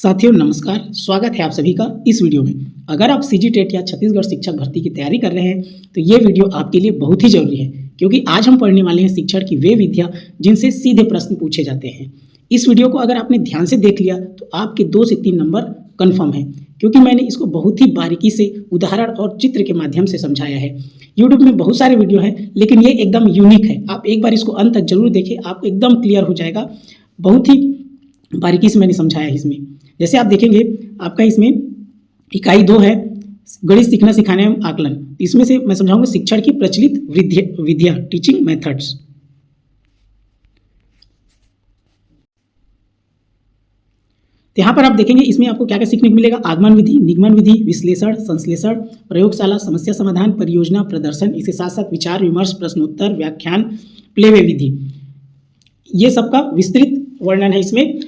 साथियों नमस्कार, स्वागत है आप सभी का इस वीडियो में। अगर आप सीजी टेट या छत्तीसगढ़ शिक्षक भर्ती की तैयारी कर रहे हैं तो ये वीडियो आपके लिए बहुत ही जरूरी है, क्योंकि आज हम पढ़ने वाले हैं शिक्षण की वे विधियां जिनसे सीधे प्रश्न पूछे जाते हैं। इस वीडियो को अगर आपने ध्यान से देख लिया तो आपके 2 से 3 नंबर कन्फर्म है, क्योंकि मैंने इसको बहुत ही बारीकी से उदाहरण और चित्र के माध्यम से समझाया है। यूट्यूब में बहुत सारे वीडियो हैं, लेकिन ये एकदम यूनिक है। आप एक बार इसको अंत तक जरूर देखें, आपको एकदम क्लियर हो जाएगा। बहुत ही बारीकी से मैंने समझाया है इसमें। जैसे आप देखेंगे, आपका इसमें इकाई 2 है, गणित सीखना सिखाने एवं आकलन। इसमें से मैं समझाऊंगा शिक्षण की प्रचलित विधियां, टीचिंग मेथड्स। तो यहाँ पर आप देखेंगे इसमें आपको क्या क्या सीखने को मिलेगा। आगमन विधि, निगमन विधि, विश्लेषण, संश्लेषण, प्रयोगशाला, समस्या समाधान, परियोजना, प्रदर्शन, इसके साथ साथ विचार विमर्श, प्रश्नोत्तर, व्याख्यान, प्लेवे विधि, ये सबका विस्तृत वर्णन है इसमें।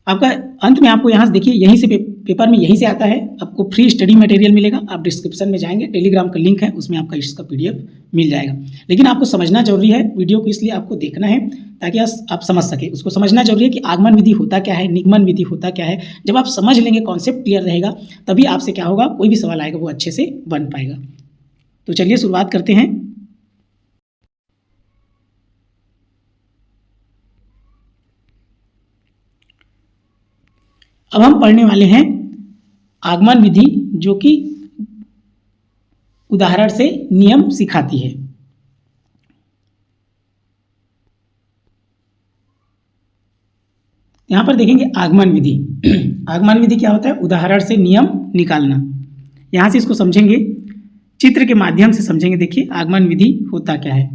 आपका अंत में आपको यहाँ से देखिए, यहीं से पेपर में यहीं से आता है। आपको फ्री स्टडी मटेरियल मिलेगा। आप डिस्क्रिप्शन में जाएंगे, टेलीग्राम का लिंक है, उसमें आपका इसका PDF मिल जाएगा। लेकिन आपको समझना जरूरी है वीडियो को, इसलिए आपको देखना है ताकि आप समझ सके। उसको समझना जरूरी है कि आगमन विधि होता क्या है, निगमन विधि होता क्या है। जब आप समझ लेंगे, कॉन्सेप्ट क्लियर रहेगा, तभी आपसे क्या होगा, कोई भी सवाल आएगा वो अच्छे से बन पाएगा। तो चलिए शुरुआत करते हैं। अब हम पढ़ने वाले हैं आगमन विधि, जो कि उदाहरण से नियम सिखाती है। यहां पर देखेंगे आगमन विधि। आगमन विधि क्या होता है? उदाहरण से नियम निकालना। यहां से इसको समझेंगे, चित्र के माध्यम से समझेंगे। देखिए आगमन विधि होता क्या है।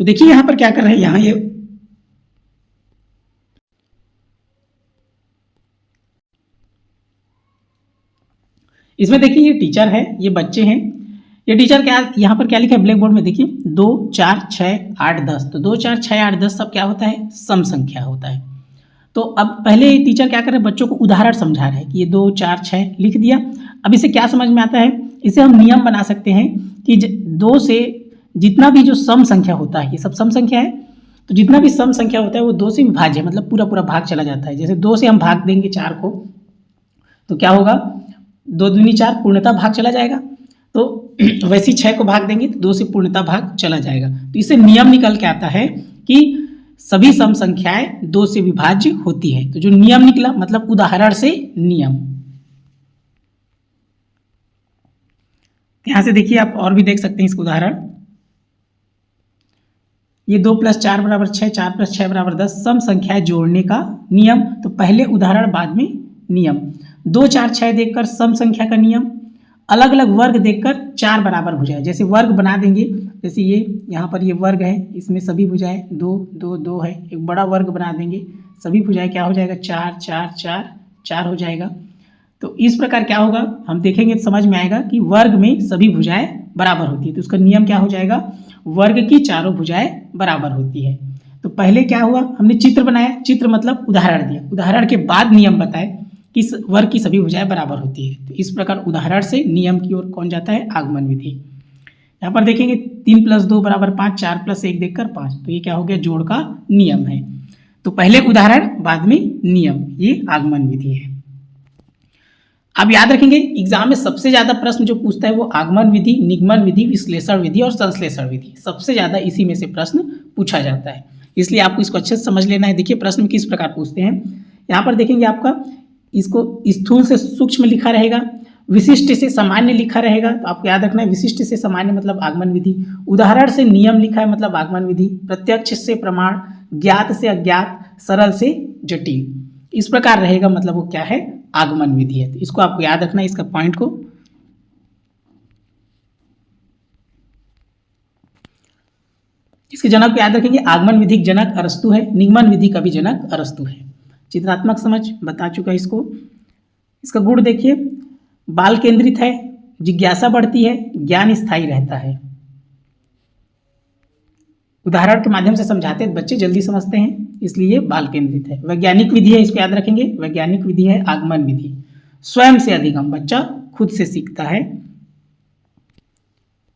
तो देखिए यहां पर क्या कर रहे हैं, यहां ये इसमें देखिए ये टीचर है, ये बच्चे हैं। ये टीचर क्या यहाँ पर क्या लिखा है ब्लैक बोर्ड में, देखिए 2, 4, 6, 8, 10। तो 2, 4, 6, 8, 10 सब क्या होता है? सम संख्या होता है। तो अब पहले टीचर क्या कर रहे हैं, बच्चों को उदाहरण समझा रहे हैं कि ये 2, 4, 6 लिख दिया। अब इसे क्या समझ में आता है, इसे हम नियम बना सकते हैं कि 2 से जितना भी जो सम संख्या होता है, ये सब सम संख्या है, तो जितना भी सम संख्या होता है वो 2 से विभाज्य है, मतलब पूरा पूरा भाग चला जाता है। जैसे 2 से हम भाग देंगे 4 को तो क्या होगा, 2 दूनी 4, पूर्णता भाग चला जाएगा। तो वैसे 6 को भाग देंगे तो 2 से पूर्णता भाग चला जाएगा। तो इससे नियम निकल के आता है कि सभी सम संख्याएं 2 से विभाज्य होती है। तो जो नियम निकला मतलब उदाहरण से नियम। यहां से देखिए आप और भी देख सकते हैं इसका उदाहरण। ये 2 + 4 = 6, 4 + 6 = 10 सम संख्याएं जोड़ने का नियम। तो पहले उदाहरण बाद में नियम। 2, 4, 6 देखकर सम संख्या का नियम। अलग अलग वर्ग देखकर 4 बराबर भुजाएं। जैसे वर्ग बना देंगे, जैसे ये यहाँ पर ये वर्ग है, इसमें सभी भुजाएं 2, 2, 2 है। एक बड़ा वर्ग बना देंगे, सभी भुजाएं क्या हो जाएगा, 4, 4, 4, 4 हो जाएगा। तो इस प्रकार क्या होगा, हम देखेंगे तो समझ में आएगा कि वर्ग में सभी भुजाएं बराबर होती है। तो उसका नियम क्या हो जाएगा, वर्ग की चारों भुजाएं बराबर होती है। तो पहले क्या हुआ, हमने चित्र बनाया, चित्र मतलब उदाहरण दिया, उदाहरण के बाद नियम बताए कि वर्ग की सभी भुजाएं बराबर होती है। तो इस प्रकार उदाहरण से नियम की ओर कौन जाता है, आगमन विधि। यहाँ पर देखेंगे 3 + 2 = 5, 4 + 1 देखकर 5। तो ये क्या हो गया, जोड़ का नियम है। तो पहले उदाहरण बाद में नियम, ये आगमन विधि है। आप याद रखेंगे एग्जाम में सबसे ज्यादा प्रश्न जो पूछता है वो आगमन विधि, निगमन विधि, विश्लेषण विधि और संश्लेषण विधि, सबसे ज्यादा इसी में से प्रश्न पूछा जाता है। इसलिए आपको इसको अच्छे से समझ लेना है। देखिए प्रश्न किस प्रकार पूछते हैं। यहाँ पर देखेंगे आपका इसको स्थूल से सूक्ष्म लिखा रहेगा, विशिष्ट से सामान्य लिखा रहेगा। तो आपको याद रखना है विशिष्ट से सामान्य मतलब आगमन विधि, उदाहरण से नियम लिखा है मतलब आगमन विधि, प्रत्यक्ष से प्रमाण, ज्ञात से अज्ञात, सरल से जटिल, इस प्रकार रहेगा मतलब वो क्या है, आगमन विधि है। तो इसको आपको याद रखना है, इसका पॉइंट को। इसके जनक को याद रखेंगे, आगमन विधि का जनक अरस्तु है, निगमन विधि का भी जनक अरस्तु है। चित्रात्मक समझ बता चुका इसको। इसका गुण देखिए, बाल केंद्रित है, जिज्ञासा बढ़ती है, ज्ञान स्थायी रहता है। उदाहरण के माध्यम से समझाते हैं बच्चे जल्दी समझते हैं, इसलिए बाल केंद्रित है। वैज्ञानिक विधि है, इसको याद रखेंगे, वैज्ञानिक विधि है आगमन विधि। स्वयं से अधिगम, बच्चा खुद से सीखता है,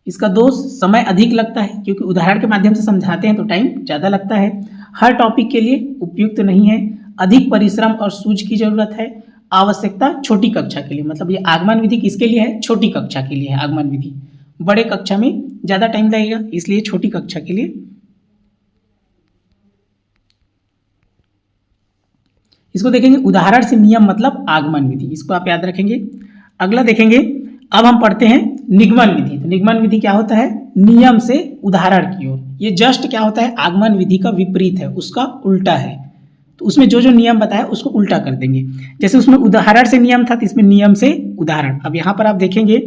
इसका दोष समय अधिक लगता है, क्योंकि उदाहरण के माध्यम से समझाते हैं तो टाइम ज़्यादा लगता है। हर टॉपिक के लिए उपयुक्त नहीं है। अधिक परिश्रम और सूझ की जरूरत है। आवश्यकता छोटी कक्षा के लिए, मतलब ये आगमन विधि किसके लिए है? छोटी कक्षा के लिए है आगमन विधि। बड़े कक्षा में ज़्यादा टाइम लगेगा, इसलिए छोटी कक्षा के लिए। इसको देखेंगे उदाहरण से नियम मतलब आगमन विधि, इसको आप याद रखेंगे। अगला देखेंगे, अब हम पढ़ते हैं निगमन विधि। तो निगमन विधि क्या होता है? नियम से उदाहरण की ओर। ये जस्ट क्या होता है? आगमन विधि का विपरीत है, उसका उल्टा है। तो उसमें जो जो नियम बताया उसको उल्टा कर देंगे। जैसे उसमें उदाहरण से नियम था, तो इसमें नियम से उदाहरण। अब यहाँ पर आप देखेंगे,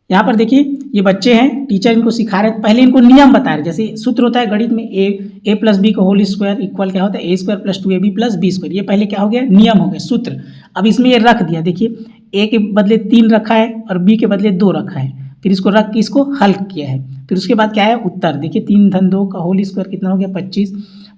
यहाँ पर देखिए ये बच्चे हैं, टीचर इनको सिखा रहे हैं। पहले इनको नियम बता रहे, जैसे सूत्र होता है गणित में ए प्लस बी का होल स्क्वायर इक्वल क्या होता है? A square plus 2ab plus B square. ये पहले क्या हो गया? नियम हो गया, सूत्र। अब इसमें ये रख दिया, देखिए ए के बदले 3 रखा है और बी के बदले 2 रखा है। फिर इसको रख के इसको हल किया है। फिर उसके बाद क्या है? उत्तर। देखिए 3 धन 2 का होल स्क्वायर कितना हो गया? 25।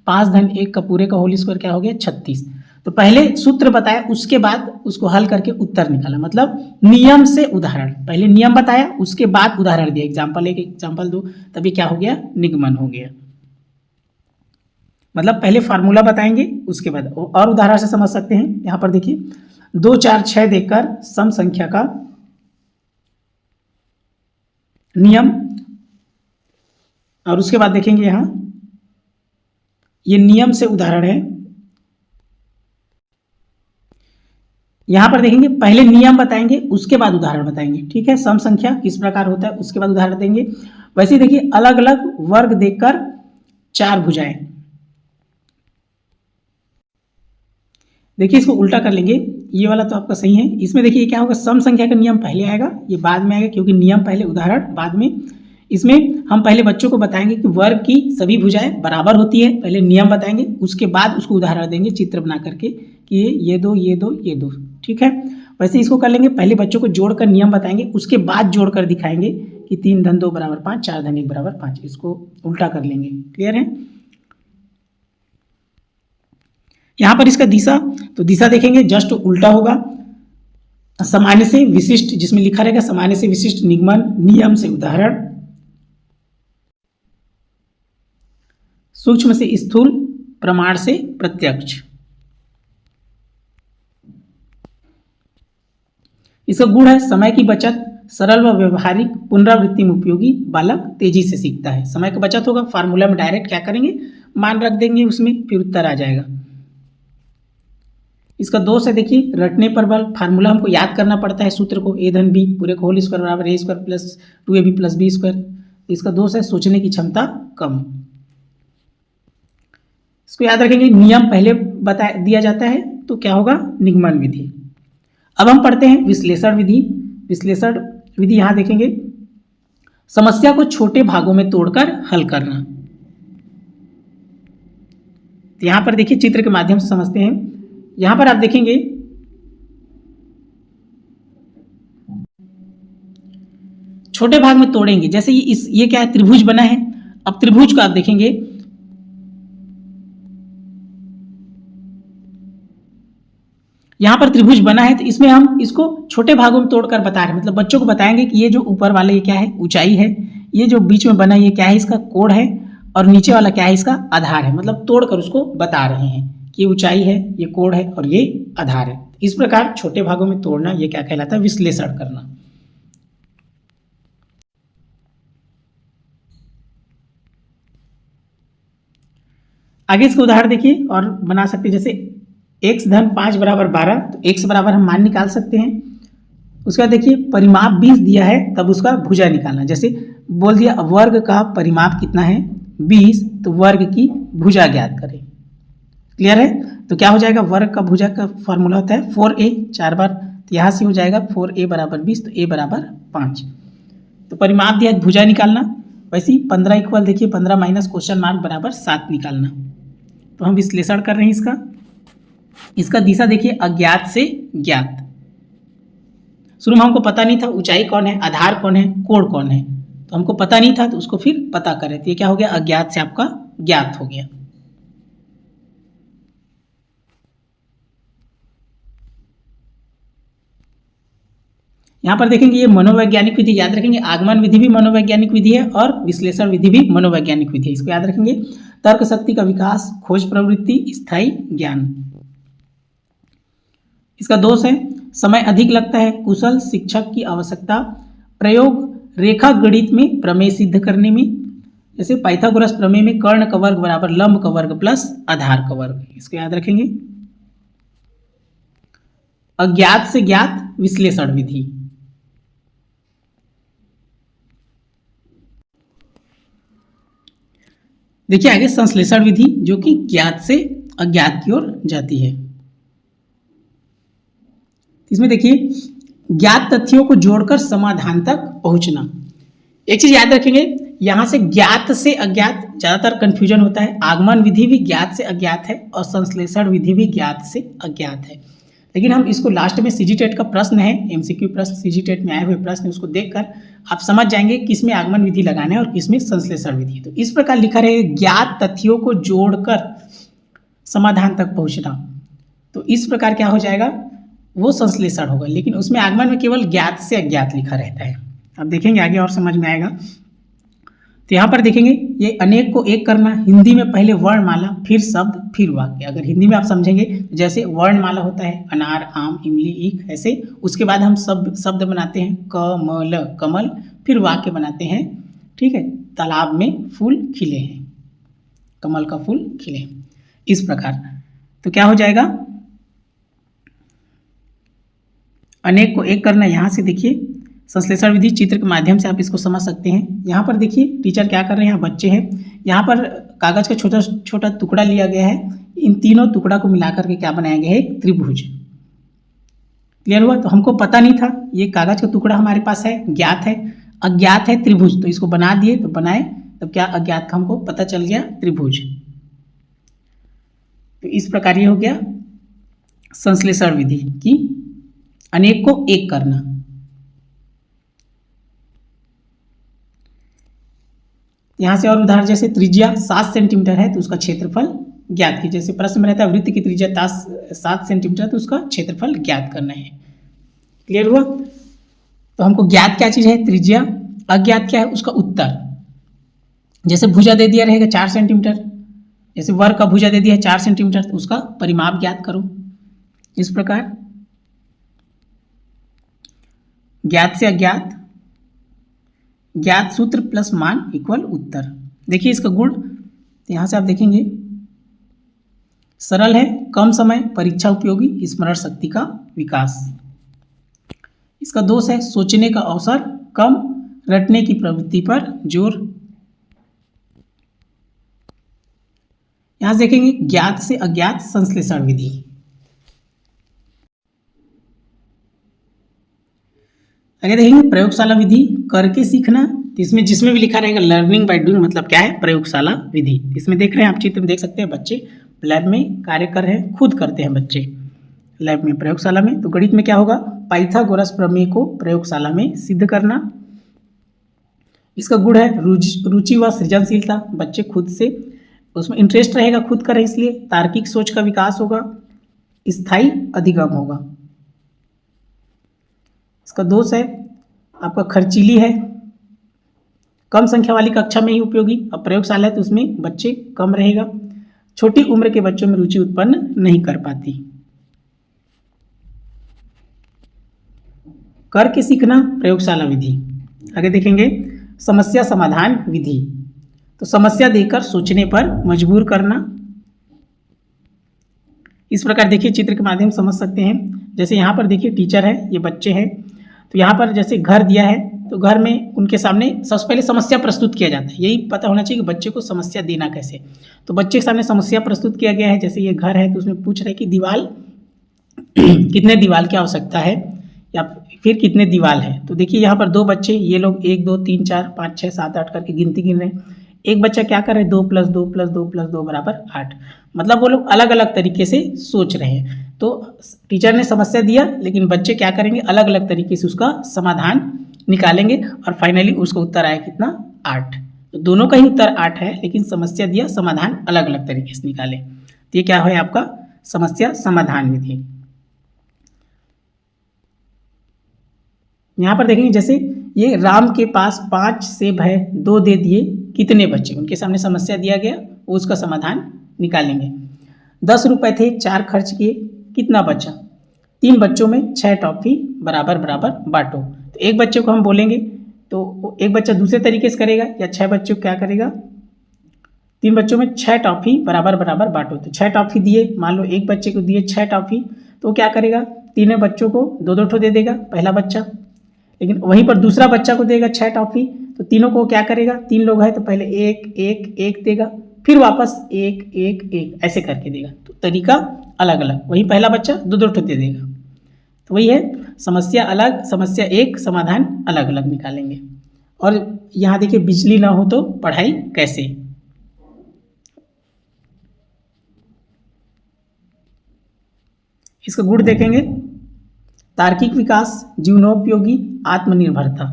5 धन 1 का पूरे का होल स्क्वायर क्या हो गया? 36। तो पहले सूत्र बताया, उसके बाद उसको हल करके उत्तर निकाला, मतलब नियम से उदाहरण। पहले नियम बताया, उसके बाद उदाहरण दिया, एग्जाम्पल 1 एग्जाम्पल 2, तभी क्या हो गया? निगमन हो गया। मतलब पहले फार्मूला बताएंगे, उसके बाद और उदाहरण से समझ सकते हैं। यहाँ पर देखिए 2 4 6 देकर सम संख्या का नियम, और उसके बाद देखेंगे यहाँ ये नियम से उदाहरण है। यहाँ पर देखेंगे पहले नियम बताएंगे, उसके बाद उदाहरण बताएंगे, ठीक है। सम संख्या किस प्रकार होता है उसके बाद उदाहरण देंगे। वैसे देखिए अलग अलग वर्ग देकर 4 भुजाएं। देखिए इसको उल्टा कर लेंगे, ये वाला तो आपका सही है। इसमें देखिए क्या होगा? सम संख्या का नियम पहले आएगा, ये बाद में आएगा, क्योंकि नियम पहले उदाहरण बाद में। इसमें हम पहले बच्चों को बताएंगे कि वर्ग की सभी भुजाएं बराबर होती है, पहले नियम बताएंगे, उसके बाद उसको उदाहरण देंगे चित्र बना करके कि ये दो ये दो ये दो, ठीक है। वैसे इसको कर लेंगे, पहले बच्चों को जोड़कर नियम बताएंगे, उसके बाद जोड़कर दिखाएंगे कि 3 धन 2 बराबर 5, 4 धन 1 बराबर 5। इसको उल्टा कर लेंगे, क्लियर है। यहाँ पर इसका दिशा, तो दिशा देखेंगे जस्ट उल्टा होगा। सामान्य से विशिष्ट, जिसमें लिखा रहेगा सामान्य से विशिष्ट निगमन, नियम से उदाहरण, सूक्ष्म से स्थूल, प्रमाण से प्रत्यक्ष। इसका गुण है समय की बचत, सरल व व्यवहारिक, पुनरावृत्ति में उपयोगी, बालक तेजी से सीखता है। समय की बचत होगा, फार्मूला में डायरेक्ट क्या करेंगे? मान रख देंगे उसमें, फिर उत्तर आ जाएगा। इसका दोष है देखिए रटने पर बल, फार्मूला हमको याद करना पड़ता है सूत्र को, ए धन बी पूरे का होल स्क्वायर बराबर A square plus 2ab plus B square. इसका दोष है सोचने की क्षमता कम। इसको याद रखेंगे, नियम पहले बता दिया जाता है तो क्या होगा? निगमन विधि। अब हम पढ़ते हैं विश्लेषण विधि। विश्लेषण विधि यहाँ देखेंगे, समस्या को छोटे भागों में तोड़कर हल करना। तो यहाँ पर देखिए चित्र के माध्यम से समझते हैं। यहाँ पर आप देखेंगे छोटे भाग में तोड़ेंगे, जैसे ये क्या है? त्रिभुज बना है। अब त्रिभुज को आप देखेंगे, यहाँ पर त्रिभुज बना है, तो इसमें हम इसको छोटे भागों में तोड़कर बता रहे हैं, मतलब बच्चों को बताएंगे कि ये जो ऊपर वाला ये क्या है? ऊंचाई है। ये जो बीच में बना है ये क्या है? इसका कोण है। और नीचे वाला क्या है? इसका आधार है। मतलब तोड़कर उसको बता रहे हैं कि ये ऊंचाई है, ये कोण है और ये आधार है। इस प्रकार छोटे भागों में तोड़ना ये क्या कहलाता है? विश्लेषण करना। आगे इसका उदाहरण देखिए और बना सकते हैं, जैसे x धन 5 बराबर 12, तो x बराबर हम मान निकाल सकते हैं। उसके बाद देखिए परिमाप 20 दिया है, तब उसका भुजा निकालना। जैसे बोल दिया वर्ग का परिमाप कितना है? 20, तो वर्ग की भुजा ज्ञात करें। क्लियर है? तो क्या हो जाएगा? वर्ग का भुजा का फॉर्मूला होता है 4a, 4 बार, तो यहाँ से हो जाएगा 4a बराबर 20, तो a बराबर 5। तो परिमाप दिया, भुजा निकालना। वैसे ही 15 इक्वल देखिए 15 माइनस क्वेश्चन मार्क बराबर 7 निकालना। तो हम विश्लेषण कर रहे हैं इसका दिशा देखिए अज्ञात से ज्ञात। शुरू में हमको पता नहीं था ऊंचाई कौन है, आधार कौन है, कोण कौन है, तो हमको पता नहीं था, तो उसको फिर पता करें। तो ये क्या हो गया? अज्ञात से आपका ज्ञात हो गया। यहाँ पर देखेंगे ये मनोवैज्ञानिक विधि, याद रखेंगे आगमन विधि भी मनोवैज्ञानिक विधि है और विश्लेषण विधि भी मनोवैज्ञानिक विधि है, इसको याद रखेंगे। तर्क शक्ति का विकास, खोज प्रवृत्ति, स्थायी ज्ञान। इसका दोष है समय अधिक लगता है, कुशल शिक्षक की आवश्यकता, प्रयोग रेखा गणित में प्रमेय सिद्ध करने में, जैसे पाइथागोरस प्रमेय में कर्ण का वर्ग बराबर लंब का वर्ग प्लस आधार का वर्ग, इसको याद रखेंगे। अज्ञात से ज्ञात विश्लेषण विधि। देखिए आगे संश्लेषण विधि जो कि ज्ञात से अज्ञात की ओर जाती है। इसमें देखिए ज्ञात तथ्यों को जोड़कर समाधान तक पहुंचना। एक चीज याद रखेंगे, यहां से ज्ञात से अज्ञात ज्यादातर कंफ्यूजन होता है। आगमन विधि भी ज्ञात से अज्ञात है और संश्लेषण विधि भी ज्ञात से अज्ञात है, लेकिन हम इसको लास्ट में सीजीटेट का प्रश्न है, एमसीक्यू प्रश्न सीजीटेट में आए हुए प्रश्न, उसको देखकर आप समझ जाएंगे किसमें आगमन विधि लगाना है और किसमें संश्लेषण विधि। तो इस प्रकार लिखा रहेगा ज्ञात तथ्यों को जोड़कर समाधान तक पहुंचना, तो इस प्रकार क्या हो जाएगा, वो संश्लेषण होगा, लेकिन उसमें आगमन में केवल ज्ञात से अज्ञात लिखा रहता है। अब देखेंगे आगे और समझ में आएगा। तो यहाँ पर देखेंगे ये अनेक को एक करना, हिंदी में पहले वर्णमाला फिर शब्द फिर वाक्य। अगर हिंदी में आप समझेंगे जैसे वर्णमाला होता है अनार, आम, इमली, ईख, ऐसे उसके बाद हम शब्द बनाते हैं कमल, कमल, फिर वाक्य बनाते हैं, ठीक है। तालाब में फूल खिले हैं, कमल का फूल खिले हैं, इस प्रकार। तो क्या हो जाएगा, अनेक को एक करना। यहाँ से देखिए संश्लेषण विधि चित्र के माध्यम से आप इसको समझ सकते हैं। यहाँ पर देखिए टीचर क्या कर रहे हैं, यहाँ बच्चे हैं, यहाँ पर कागज का छोटा छोटा टुकड़ा लिया गया है, इन तीनों टुकड़ा को मिलाकर के क्या बनाया गया है, एक त्रिभुज। क्लियर हुआ। तो हमको पता नहीं था, ये कागज का टुकड़ा हमारे पास है, ज्ञात है, अज्ञात है त्रिभुज, तो इसको बना दिए, तो बनाए, तब क्या अज्ञात का हमको पता चल गया त्रिभुज। तो इस प्रकार ये हो गया संश्लेषण विधि की अनेक को एक करना। यहाँ से और उदाहरण, जैसे त्रिज्या 7 सेंटीमीटर है तो उसका क्षेत्रफल ज्ञात कीजिए। जैसे प्रश्न में रहता है वृत्त की त्रिज्या 7 सेंटीमीटर, तो उसका क्षेत्रफल ज्ञात करना है। क्लियर हुआ। तो हमको ज्ञात क्या चीज़ है, त्रिज्या, अज्ञात क्या है, उसका उत्तर। जैसे भुजा दे दिया रहेगा 4 सेंटीमीटर, जैसे वर्ग का भुजा दे दिया है 4 सेंटीमीटर, तो उसका परिमाप ज्ञात करो। इस प्रकार ज्ञात से अज्ञात, ज्ञात सूत्र प्लस मान इक्वल उत्तर। देखिए इसका गुण, तो यहाँ से आप देखेंगे सरल है, कम समय, परीक्षा उपयोगी, स्मरण शक्ति का विकास। इसका दोष है सोचने का अवसर कम, रटने की प्रवृत्ति पर जोर। यहां से देखेंगे ज्ञात से अज्ञात संश्लेषण विधि। आगे देखेंगे प्रयोगशाला विधि, करके सीखना। तो इसमें जिसमें भी लिखा रहेगा लर्निंग बाय डूइंग, मतलब क्या है, प्रयोगशाला विधि। इसमें देख रहे हैं आप, चित्र में देख सकते हैं बच्चे लैब में कार्य कर रहे हैं, खुद करते हैं बच्चे लैब में, प्रयोगशाला में। तो गणित में क्या होगा, पाइथागोरस प्रमेय को प्रयोगशाला में सिद्ध करना। इसका गुण है रुचि व सृजनशीलता, बच्चे खुद से उसमें इंटरेस्ट रहेगा, खुद करें, इसलिए तार्किक सोच का विकास होगा, स्थायी अधिगम होगा। इसका दोष है आपका खर्चीली है, कम संख्या वाली कक्षा में ही उपयोगी। अब प्रयोगशाला है तो उसमें बच्चे कम रहेगा, छोटी उम्र के बच्चों में रुचि उत्पन्न नहीं कर पाती। करके सीखना प्रयोगशाला विधि। आगे देखेंगे समस्या समाधान विधि, तो समस्या देकर सोचने पर मजबूर करना। इस प्रकार देखिए चित्र के माध्यम से समझ सकते हैं। जैसे यहाँ पर देखिए टीचर है, ये बच्चे हैं, तो यहाँ पर जैसे घर दिया है, तो घर में उनके सामने सबसे पहले समस्या प्रस्तुत किया जाता है। यही पता होना चाहिए कि बच्चे को समस्या देना कैसे। तो बच्चे के सामने समस्या प्रस्तुत किया गया है, जैसे ये घर है तो उसमें पूछ रहे कि दीवार कितने दीवार की आवश्यकता है या फिर कितने दीवार है। तो देखिए यहाँ पर दो बच्चे, ये लोग 1 2 3 4 5 6 7 8 करके गिनती गिन रहे हैं। एक बच्चा क्या कर रहे हैं, 2 + 2 + 2 + 2 बराबर 8। मतलब वो लोग अलग अलग तरीके से सोच रहे हैं। तो टीचर ने समस्या दिया, लेकिन बच्चे क्या करेंगे, अलग अलग तरीके से उसका समाधान निकालेंगे और फाइनली उसका उत्तर आया कितना, 8। तो दोनों का ही उत्तर 8 है, लेकिन समस्या दिया, समाधान अलग अलग तरीके से निकाले। तो ये क्या है आपका समस्या समाधान विधि। यहाँ पर देखेंगे जैसे ये राम के पास 5 सेब है, 2 दे दिए, कितने बचे? उनके सामने समस्या दिया गया, वो उसका समाधान निकालेंगे। 10 रुपए थे, 4 खर्च किए, कितना बचा? 3 बच्चों में 6 टॉफी बराबर बराबर बांटो। तो एक बच्चे को हम बोलेंगे तो एक बच्चा दूसरे तरीके से करेगा, या 6 बच्चों को क्या करेगा? 3 बच्चों में 6 टॉफी बराबर बराबर बांटो। तो 6 टॉफी दिए, मान लो एक बच्चे को दिए 6 टॉफी, तो वो क्या करेगा? तीनों बच्चों को 2-2 ठो दे देगा पहला बच्चा, लेकिन वहीं पर दूसरा बच्चा को देगा 6 टॉफी, तो तीनों को क्या करेगा? 3 लोग हैं तो पहले 1 1 1 देगा, फिर वापस 1 1 1 ऐसे करके देगा। तो तरीका अलग अलग, वहीं पहला बच्चा 2-2 ठो दे देगा। तो वही है, समस्या अलग, समस्या एक, समाधान अलग अलग निकालेंगे। और यहाँ देखिए बिजली ना हो तो पढ़ाई कैसे? इसका गुण देखेंगे, तार्किक विकास, जीवनोपयोगी, आत्मनिर्भरता।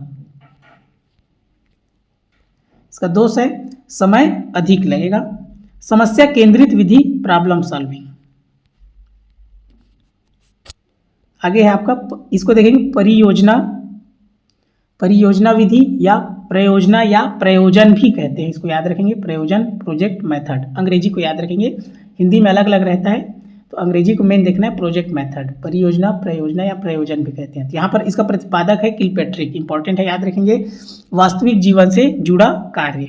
इसका दोष है समय अधिक लगेगा, समस्या केंद्रित विधि, प्रॉब्लम सॉल्विंग। आगे है आपका, इसको देखेंगे परियोजना, परियोजना विधि या प्रयोजना या प्रयोजन भी कहते हैं, इसको याद रखेंगे, प्रयोजन, प्रोजेक्ट मेथड। अंग्रेजी को याद रखेंगे, हिंदी में अलग अलग रहता है, तो अंग्रेजी को मेन देखना है, प्रोजेक्ट मेथड। परियोजना, प्रयोजना या प्रयोजन भी कहते हैं। तो यहाँ पर इसका प्रतिपादक है किलपेट्रिक, इंपॉर्टेंट है, याद रखेंगे। वास्तविक जीवन से जुड़ा कार्य,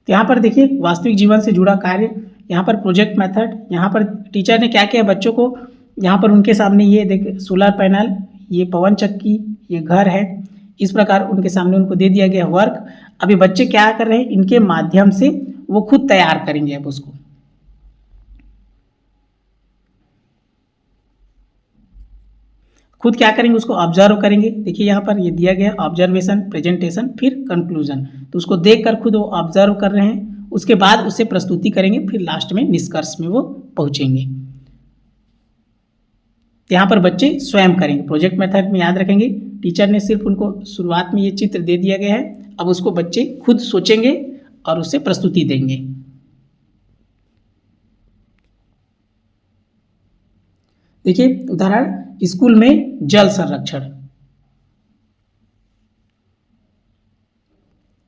तो यहाँ पर देखिए वास्तविक जीवन से जुड़ा कार्य, यहाँ पर प्रोजेक्ट मेथड। यहाँ पर टीचर ने क्या किया बच्चों को, यहाँ पर उनके सामने ये देख सोलर पैनल, ये पवन चक्की, ये घर है, इस प्रकार उनके सामने उनको दे दिया गया वर्क। अभी बच्चे क्या कर रहे हैं, इनके माध्यम से वो खुद तैयार करेंगे अब उसको। खुद क्या करेंगे, उसको ऑब्जर्व करेंगे। देखिए यहाँ पर ये दिया गया ऑब्जर्वेशन, प्रेजेंटेशन, फिर कंक्लूजन। तो उसको देखकर खुद वो ऑब्जर्व कर रहे हैं, उसके बाद उससे प्रस्तुति करेंगे, फिर लास्ट में निष्कर्ष में वो पहुंचेंगे। यहाँ पर बच्चे स्वयं करेंगे। प्रोजेक्ट मेथड में याद रखेंगे, टीचर ने सिर्फ उनको शुरुआत में ये चित्र दे दिया गया है, अब उसको बच्चे खुद सोचेंगे और उससे प्रस्तुति देंगे। देखिए उदाहरण, स्कूल में जल संरक्षण,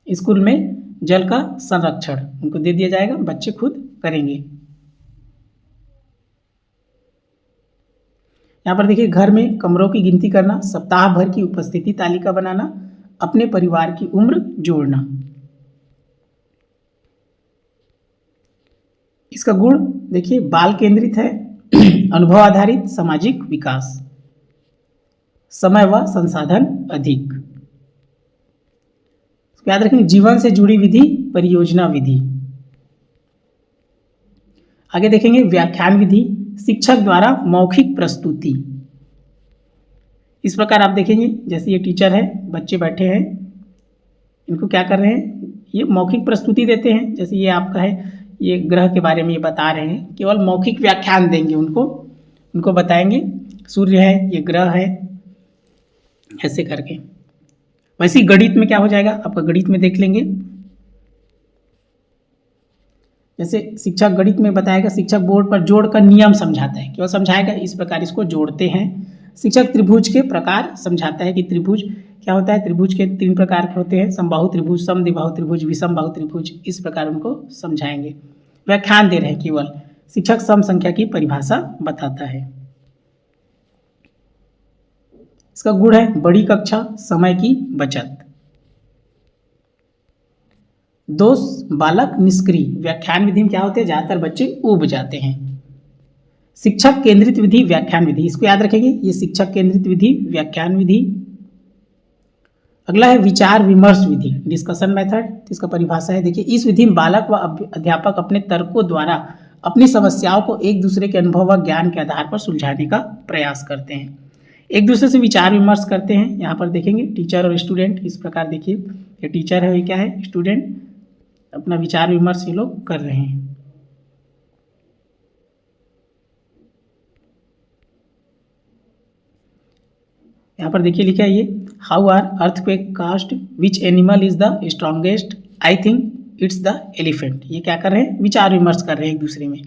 स्कूल में जल का संरक्षण उनको दे दिया जाएगा, बच्चे खुद करेंगे। यहाँ पर देखिए, घर में कमरों की गिनती करना, सप्ताह भर की उपस्थिति तालिका बनाना, अपने परिवार की उम्र जोड़ना। इसका गुण देखिए, बाल केंद्रित है, अनुभव आधारित, सामाजिक विकास, समय व संसाधन अधिक। याद रखेंगे, जीवन से जुड़ी विधि, परियोजना विधि। आगे देखेंगे व्याख्यान विधि, शिक्षक द्वारा मौखिक प्रस्तुति। इस प्रकार आप देखेंगे, जैसे ये टीचर है, बच्चे बैठे हैं, इनको क्या कर रहे हैं, ये मौखिक प्रस्तुति देते हैं। जैसे ये आपका है, ये ग्रह के बारे में ये बता रहे हैं, केवल मौखिक व्याख्यान देंगे उनको बताएंगे, सूर्य है, ये ग्रह है, ऐसे करके। वैसे ही गणित में क्या हो जाएगा आपका, गणित में देख लेंगे, जैसे शिक्षक गणित में बताएगा, शिक्षक बोर्ड पर जोड़ का नियम समझाता है, केवल समझाएगा, इस प्रकार इसको जोड़ते हैं। शिक्षक त्रिभुज के प्रकार समझाता है कि त्रिभुज क्या होता है, त्रिभुज के 3 प्रकार के होते हैं, समबाहु त्रिभुज, समद्विबाहु त्रिभुज, विषमबाहु त्रिभुज, इस प्रकार उनको समझाएंगे। व्याख्यान दे रहे हैं केवल, शिक्षक सम संख्या की परिभाषा बताता है। इसका गुण है बड़ी कक्षा, समय की बचत। दोष, बालक निष्क्रिय, व्याख्यान विधि में क्या होते हैं, ज्यादातर बच्चे ऊब जाते हैं। शिक्षक केंद्रित विधि, व्याख्यान विधि, इसको याद रखेंगे, ये शिक्षक केंद्रित विधि, व्याख्यान विधि। अगला है विचार विमर्श विधि, डिस्कशन मेथड। इसका परिभाषा है, देखिए, इस विधि में बालक व अध्यापक अपने तर्कों द्वारा अपनी समस्याओं को एक दूसरे के अनुभव व ज्ञान के आधार पर सुलझाने का प्रयास करते हैं, एक दूसरे से विचार विमर्श करते हैं। यहाँ पर देखेंगे टीचर और स्टूडेंट, इस प्रकार देखिए, ये टीचर है, ये क्या है, स्टूडेंट, अपना विचार विमर्श ये लोग कर रहे हैं। यहाँ पर देखिए लिखा है ये, how are earthquake caused, which animal is the strongest, I think it's the elephant. ये क्या कर रहे हैं, विचार विमर्श कर रहे हैं एक दूसरे में।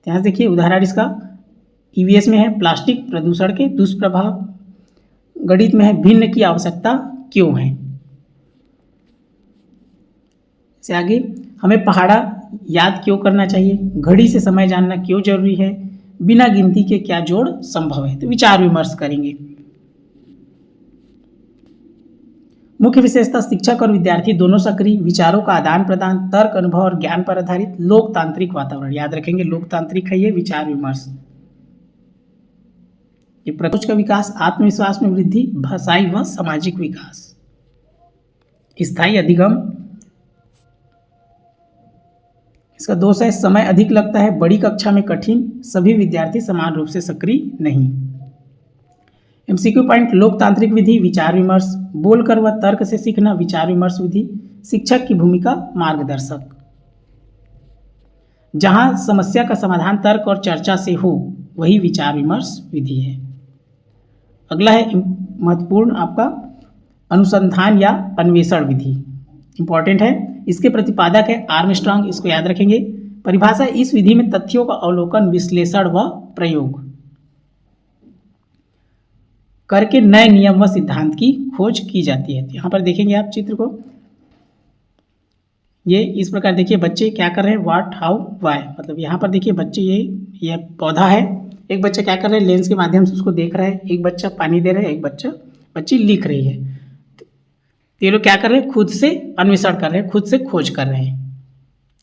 यहाँ से देखिए उदाहरण इसका ईवीएस में है प्लास्टिक प्रदूषण के दुष्प्रभाव, गणित में है भिन्न की आवश्यकता क्यों है। से आगे हमें पहाड़ा याद क्यों करना चाहिए, घड़ी से समय जानना क्यों जरूरी है, बिना गिनती के क्या जोड़ संभव है। तो विचार विमर्श करेंगे। मुख्य विशेषता शिक्षक और विद्यार्थी दोनों सक्रिय, विचारों का आदान प्रदान, तर्क अनुभव और ज्ञान पर आधारित, लोकतांत्रिक वातावरण। याद रखेंगे लोकतांत्रिक है ये, विचार विमर्श। ये प्रकोष्ठ का विकास, आत्मविश्वास में वृद्धि, भाषाई व सामाजिक विकास, स्थायी अधिगम। इसका दोष है समय अधिक लगता है, बड़ी कक्षा में कठिन, सभी विद्यार्थी समान रूप से सक्रिय नहीं। एमसीक्यू पॉइंट, लोकतांत्रिक विधि विचार विमर्श, बोलकर व तर्क से सीखना विचार विमर्श विधि, शिक्षक की भूमिका मार्गदर्शक। जहां समस्या का समाधान तर्क और चर्चा से हो वही विचार विमर्श विधि है। अगला है महत्वपूर्ण आपका अनुसंधान या अन्वेषण विधि, इंपॉर्टेंट है। इसके प्रतिपादक है आर्मस्ट्रांग, इसको याद रखेंगे। परिभाषा, इस विधि में तथ्यों का अवलोकन, विश्लेषण व प्रयोग करके नए नियम व सिद्धांत की खोज की जाती है। यहाँ पर देखेंगे आप चित्र को, ये इस प्रकार देखिए बच्चे क्या कर रहे हैं, व्हाट हाउ वाई, मतलब यहाँ पर देखिए बच्चे ये पौधा है, एक बच्चा क्या कर रहे हैं लेंस के माध्यम से उसको देख रहा है, एक बच्चा पानी दे रहा है, एक बच्ची लिख रही है। तो ये लोग क्या कर रहे हैं, खुद से अन्वेषण कर रहे हैं, खुद से खोज कर रहे हैं,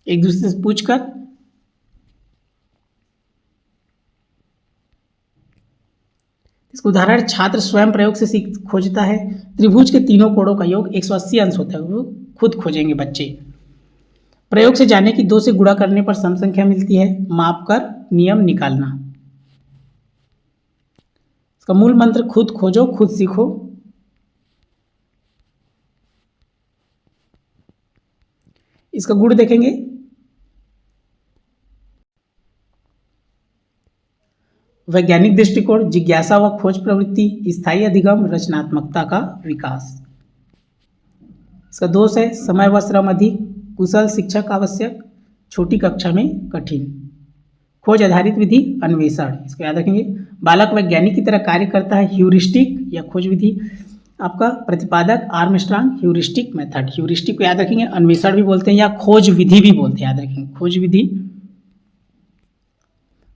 एक दूसरे से पूछकर। इसका उदाहरण, छात्र स्वयं प्रयोग से खोजता है। त्रिभुज के तीनों कोणों का योग 180 अंश होता है, वो खुद खोजेंगे बच्चे। प्रयोग से जाने की 2 से गुणा करने पर सम संख्या मिलती है, माप कर नियम निकालना। इसका मूल मंत्र, खुद खोजो खुद सीखो। इसका गुण देखेंगे, वैज्ञानिक दृष्टिकोण, जिज्ञासा व खोज प्रवृत्ति, स्थायी अधिगम, रचनात्मकता का विकास। इसका दोष है समय व श्रम अधिक, कुशल शिक्षक आवश्यक, छोटी कक्षा में कठिन। खोज आधारित विधि अन्वेषण, इसको याद रखेंगे। बालक वैज्ञानिक की तरह कार्य करता है, ह्यूरिस्टिक या खोज विधि। आपका प्रतिपादक आर्मस्ट्रांग, ह्यूरिस्टिक मेथड, ह्यूरिस्टिक को याद रखेंगे, अन्वेषण भी बोलते हैं या खोज विधि भी बोलते हैं, याद रखेंगे खोज विधि।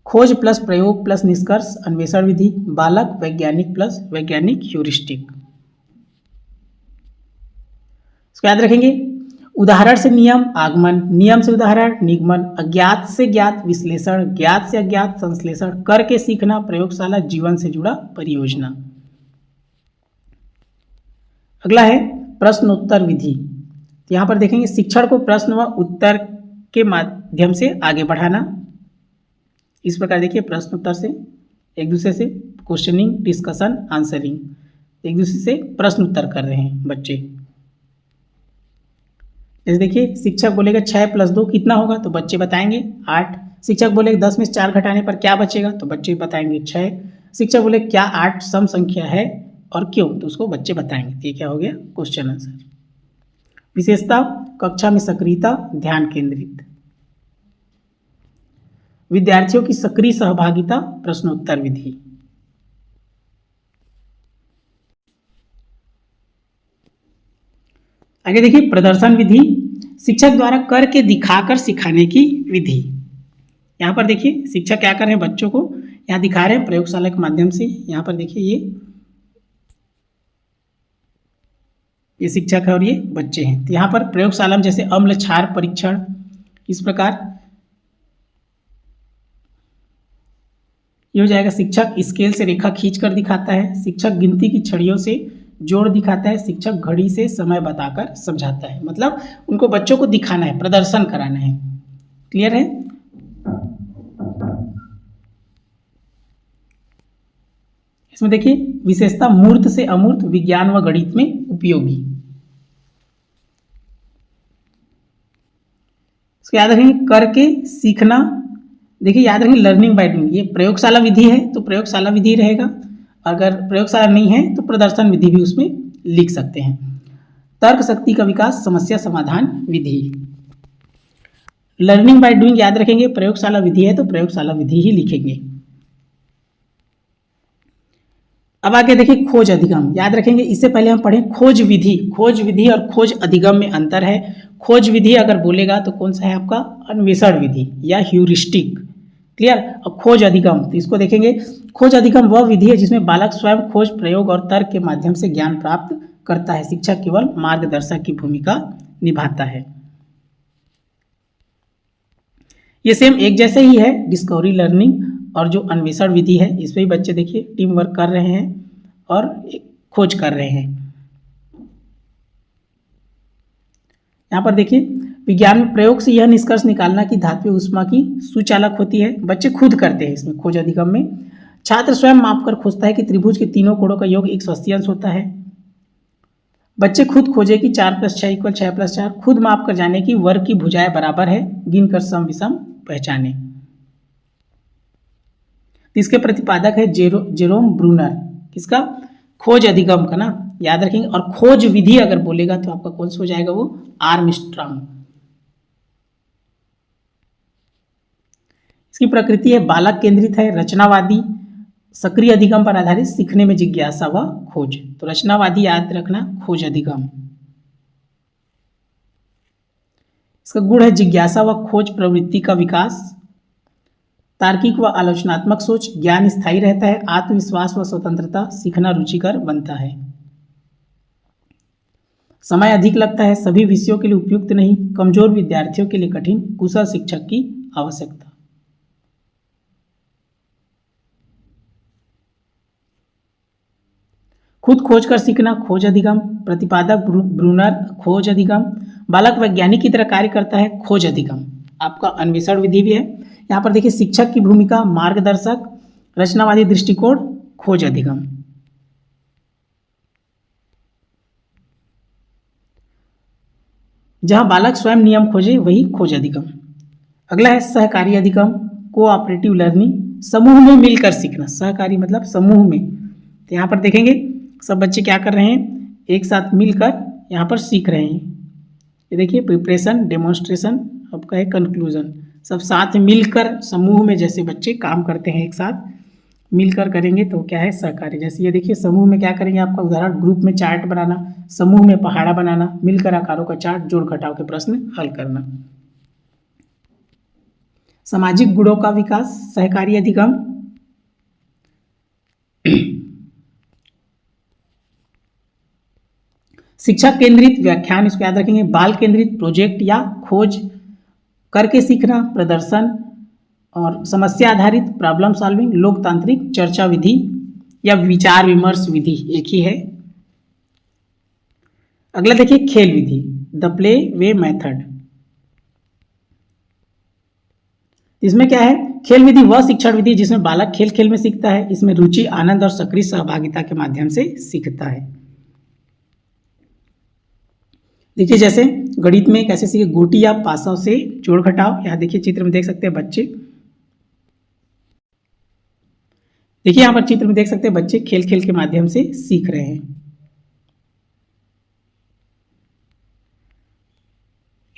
खोज प्लस प्रयोग प्लस निष्कर्ष अन्वेषण विधि, बालक वैज्ञानिक प्लस वैज्ञानिक ह्यूरिस्टिक। इसको याद रखेंगे, उदाहरण से नियम आगमन, नियम से उदाहरण निगमन, अज्ञात से ज्ञात विश्लेषण, ज्ञात से अज्ञात संश्लेषण, करके सीखना, प्रयोगशाला, जीवन से जुड़ा परियोजना। अगला है प्रश्नोत्तर विधि। यहाँ पर देखेंगे शिक्षण को प्रश्न व उत्तर के माध्यम से आगे बढ़ाना। इस प्रकार देखिए प्रश्नोत्तर से एक दूसरे से क्वेश्चनिंग, डिस्कशन, आंसरिंग, एक दूसरे से प्रश्न उत्तर कर रहे हैं बच्चे। जैसे देखिए शिक्षक बोलेगा 6 + 2 कितना होगा, तो बच्चे बताएंगे 8। शिक्षक बोलेगा 10 में से 4 घटाने पर क्या बचेगा, तो बच्चे बताएंगे 6। शिक्षक बोले क्या 8 सम संख्या है और क्यों, तो उसको बच्चे बताएंगे। तो ये क्या हो गया, क्वेश्चन आंसर। विशेषता, कक्षा में सक्रियता, ध्यान केंद्रित, विद्यार्थियों की सक्रिय सहभागिता, प्रश्नोत्तर विधि। आगे देखिए प्रदर्शन विधि, शिक्षक द्वारा करके दिखाकर सिखाने की विधि। यहाँ पर देखिए शिक्षक क्या कर रहे हैं, बच्चों को यहाँ दिखा रहे हैं प्रयोगशाला के माध्यम से। यहाँ पर देखिए ये शिक्षक है और ये बच्चे हैं। तो यहाँ पर प्रयोगशाला में जैसे अम्ल क्षार परीक्षण, इस प्रकार ये हो जाएगा। शिक्षक स्केल से रेखा खींच कर दिखाता है, शिक्षक गिनती की छड़ियों से जोड़ दिखाता है, शिक्षक घड़ी से समय बताकर समझाता है। मतलब उनको बच्चों को दिखाना है, प्रदर्शन कराना है। क्लियर है। इसमें देखिए विशेषता, मूर्त से अमूर्त, विज्ञान व गणित में उपयोगी। इसको याद रखेंगे, करके सीखना। देखिए याद रखेंगे लर्निंग बाय डूइंग, ये प्रयोगशाला विधि है तो प्रयोगशाला विधि रहेगा, अगर प्रयोगशाला नहीं है तो प्रदर्शन विधि भी उसमें लिख सकते हैं। तर्क शक्ति का विकास, समस्या समाधान विधि। लर्निंग बाय डूइंग याद रखेंगे, प्रयोगशाला विधि है तो प्रयोगशाला विधि ही लिखेंगे। अब आगे देखिए खोज अधिगम याद रखेंगे। इससे पहले हम पढ़ें खोज विधि। खोज विधि और खोज अधिगम में अंतर है। खोज विधि अगर बोलेगा तो कौन सा है आपका, अन्वेषण विधि या ह्यूरिस्टिक। क्लियर। और खोज अधिगम तो इसको देखेंगे। खोज अधिगम वह विधि है जिसमें बालक स्वयं खोज, प्रयोग और तर्क के माध्यम से ज्ञान प्राप्त करता है। शिक्षक केवल मार्गदर्शक की भूमिका निभाता है। ये सेम एक जैसे ही है, डिस्कवरी लर्निंग और जो अन्वेषण विधि है, इसमें भी बच्चे देखिए टीम वर्क कर रहे हैं और खोज कर रहे हैं। यहाँ पर देखिए विज्ञान में प्रयोग से यह निष्कर्ष निकालना कि धात्विक ऊष्मा की सुचालक होती है, बच्चे खुद करते हैं। इसमें खोज अधिगम में छात्र स्वयं मापकर खोजता है कि त्रिभुज के तीनों कोणों का योग 180 अंश होता है। बच्चे खुद खोजे कि 4 + 6 = 6 + 4, खुद माप कर जाने की वर्ग की भुजाएं बराबर है, गिनकर सम विषम पहचाने। इसके प्रतिपादक है जेरोम ब्रूनर। किसका, खोज अधिगम का ना, याद रखेंगे। और खोज विधि अगर बोलेगा तो आपका कौन सा हो जाएगा, वो आर्मस्ट्रांग। इसकी प्रकृति है बालक केंद्रित है, रचनावादी, सक्रिय अधिगम पर आधारित, सीखने में जिज्ञासा व खोज। तो रचनावादी याद रखना, खोज अधिगम। इसका गुण है जिज्ञासा व खोज प्रवृत्ति का विकास, तार्किक व आलोचनात्मक सोच, ज्ञान स्थायी रहता है, आत्मविश्वास व स्वतंत्रता, सीखना रुचिकर बनता है। समय अधिक लगता है, सभी विषयों के लिए उपयुक्त नहीं, कमजोर विद्यार्थियों के लिए कठिन, कुशल शिक्षक की आवश्यकता। खुद खोज कर सीखना, खोज अधिगम। प्रतिपादक ब्रूनर, खोज अधिगम। बालक वैज्ञानिक की तरह कार्य करता है, खोज अधिगम। आपका अन्वेषण विधि भी है। यहाँ पर देखिए शिक्षक की भूमिका, मार्गदर्शक, रचनावादी दृष्टिकोण, खोज अधिगम। जहां बालक स्वयं नियम खोजे वही खोज अधिगम। अगला है सहकारी अधिगम, कोऑपरेटिव लर्निंग, समूह में मिलकर सीखना। सहकारी मतलब समूह में। तो यहाँ पर देखेंगे सब बच्चे क्या कर रहे हैं, एक साथ मिलकर यहाँ पर सीख रहे हैं। ये देखिए प्रिपरेशन, डेमोन्स्ट्रेशन, आपका है कंक्लूजन। सब साथ मिलकर समूह में जैसे बच्चे काम करते हैं, एक साथ मिलकर करेंगे तो क्या है, सहकारी। जैसे ये देखिए समूह में क्या करेंगे, आपका उदाहरण ग्रुप में चार्ट बनाना, समूह में पहाड़ा बनाना, मिलकर आकारों का चार्ट, जोड़ घटाव के प्रश्न हल करना। सामाजिक गुणों का विकास, सहकारी अधिगम। शिक्षक केंद्रित व्याख्यान, इसको याद रखेंगे। बाल केंद्रित प्रोजेक्ट या खोज करके सीखना, प्रदर्शन और समस्या आधारित प्रॉब्लम सॉल्विंग। लोकतांत्रिक चर्चा विधि या विचार विमर्श विधि एक ही है। अगला देखिए खेल विधि, द प्ले वे मेथड। इसमें क्या है, खेल विधि वह शिक्षण विधि जिसमें बालक खेल खेल में सीखता है। इसमें रुचि, आनंद और सक्रिय सहभागिता के माध्यम से सीखता है। देखिए जैसे गणित में कैसे सीखे, गोटी या पासों से जोड़ घटाव। यहाँ देखिए चित्र में देख सकते हैं बच्चे, देखिए यहाँ पर चित्र में देख सकते हैं बच्चे खेल खेल के माध्यम से सीख रहे हैं।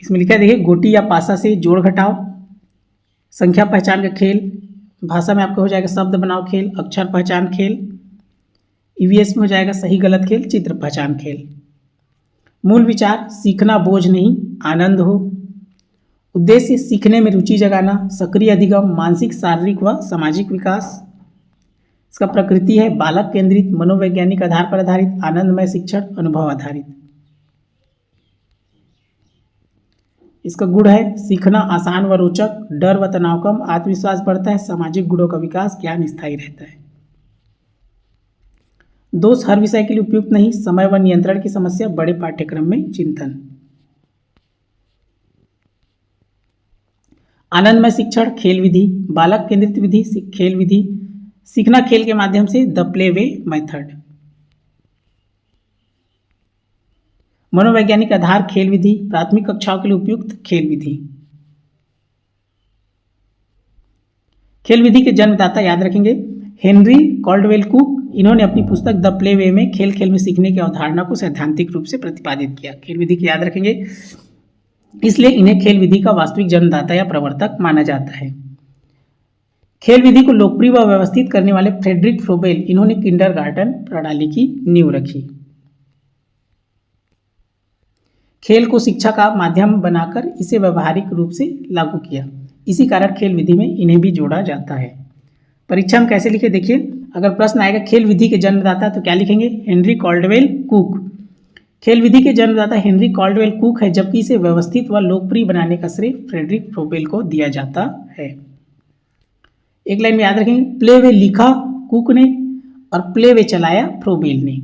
इसमें लिखा है देखिए गोटी या पासा से जोड़ घटाव, संख्या पहचान का खेल, भाषा में आपका हो जाएगा शब्द बनाओ खेल, अक्षर पहचान खेल, ईवीएस में हो जाएगा सही गलत खेल, चित्र पहचान खेल। मूल विचार, सीखना बोझ नहीं, आनंद हो। उद्देश्य, सीखने में रुचि जगाना, सक्रिय अधिगम, मानसिक, शारीरिक व सामाजिक विकास। इसका प्रकृति है बालक केंद्रित, मनोवैज्ञानिक आधार पर आधारित, आनंदमय शिक्षण, अनुभव आधारित। इसका गुण है सीखना आसान व रोचक, डर व तनाव कम, आत्मविश्वास बढ़ता है, सामाजिक गुणों का विकास, ज्ञान स्थायी रहता है। दोष हर विषय के लिए उपयुक्त नहीं, समय व नियंत्रण की समस्या, बड़े पाठ्यक्रम में चिंतन। आनंदमय शिक्षण खेल विधि, बालक केंद्रित विधि खेल विधि, सीखना खेल के माध्यम से, द प्ले वे मेथड। मनोवैज्ञानिक आधार खेल विधि, प्राथमिक कक्षाओं के लिए उपयुक्त खेल विधि। खेल विधि के जन्मदाता याद रखेंगे हेनरी कॉल्डवेल कुक। इन्होंने अपनी पुस्तक द प्ले वे में खेल खेल में सीखने की अवधारणा को सैद्धांतिक रूप से प्रतिपादित किया। खेल विधि को याद रखेंगे इसलिए इन्हें खेल विधि का वास्तविक जन्मदाता या प्रवर्तक माना जाता है। खेल विधि को लोकप्रिय व व्यवस्थित करने वाले फ्रेडरिक फ्रोबेल, इन्होंने किंडरगार्टन प्रणाली की नींव रखी। खेल को शिक्षा का माध्यम बनाकर इसे व्यवहारिक रूप से लागू किया, इसी कारण खेल विधि में इन्हें भी जोड़ा जाता है। परीक्षा में कैसे लिखे देखिए, अगर प्रश्न आएगा खेल विधि के जन्मदाता तो क्या लिखेंगे, हेनरी कॉल्डवेल कुक। खेल विधि के जन्मदाता हेनरी कॉल्डवेल कुक है, जबकि इसे व्यवस्थित व लोकप्रिय बनाने का श्रेय फ्रेडरिक फ्रोबेल को दिया जाता है। एक लाइन में याद रखेंगे, प्ले वे लिखा कुक ने और प्ले वे चलाया फ्रोबेल ने।